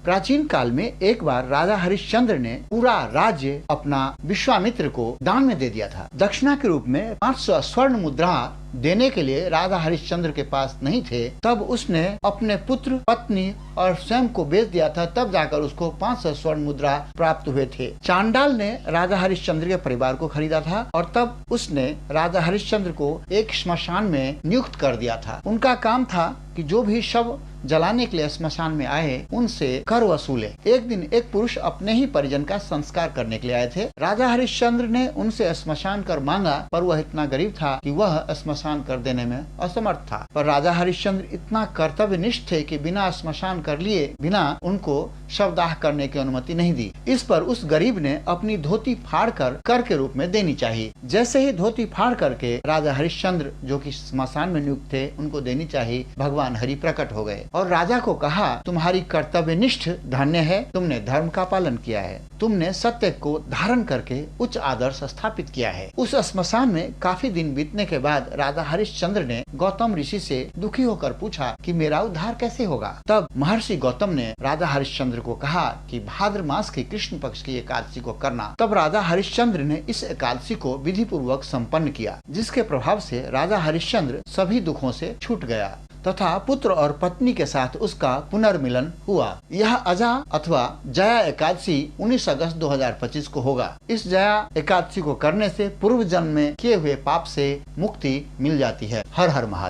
प्राचीन काल में एक बार राजा हरिश्चंद्र ने पूरा राज्य अपना विश्वामित्र को दान में दे दिया था। दक्षिणा के रूप में 500 स्वर्ण मुद्रा देने के लिए राजा हरिश्चंद्र के पास नहीं थे। तब उसने अपने पुत्र, पत्नी और स्वयं को बेच दिया था, तब जाकर उसको 500 स्वर्ण मुद्रा प्राप्त हुए थे। चांडाल ने राजा हरिश्चंद्र के परिवार को खरीदा था और तब उसने राजा हरिश्चंद्र को एक श्मशान में नियुक्त कर दिया था। उनका काम था कि जो भी शव जलाने के लिए श्मशान में आए उनसे कर वसूले। एक दिन एक पुरुष अपने ही परिजन का संस्कार करने के लिए आए थे। राजा हरिश्चंद्र ने उनसे श्मशान कर मांगा, पर वह इतना गरीब था कि वह श्मशान कर देने में असमर्थ था। पर राजा हरिश्चंद्र इतना कर्तव्यनिष्ठ थे कि बिना श्मशान कर लिए बिना उनको शवदाह करने की अनुमति नहीं दी। इस पर उस गरीब ने अपनी धोती फाड़ कर के रूप में देनी चाहिए। जैसे ही धोती फाड़ करके राजा हरिश्चंद्र, जो कि श्मशान में नियुक्त थे, उनको देनी चाहिए, भगवान हरि प्रकट हो गए और राजा को कहा, तुम्हारी कर्तव्यनिष्ठ धन्य है, तुमने धर्म का पालन किया है, तुमने सत्य को धारण करके उच्च आदर्श स्थापित किया है। उस श्मशान में काफी दिन बीतने के बाद राजा हरिश्चंद्र ने गौतम ऋषि से दुखी होकर पूछा कि मेरा उद्धार कैसे होगा। तब महर्षि गौतम ने राजा हरिश्चंद्र को कहा कि भाद्र मास की कृष्ण पक्ष की एकादशी को करना। तब राजा हरिश्चंद्र ने इस एकादशी को विधि पूर्वक संपन्न किया, जिसके प्रभाव से राजा हरिश्चंद्र सभी दुखों से छूट गया तथा पुत्र और पत्नी के साथ उसका पुनर्मिलन हुआ। यह अजा अथवा जया एकादशी 19 अगस्त 2025 को होगा। इस जया एकादशी को करने से पूर्व जन्म में किए हुए पाप से मुक्ति मिल जाती है। हर हर महादेव।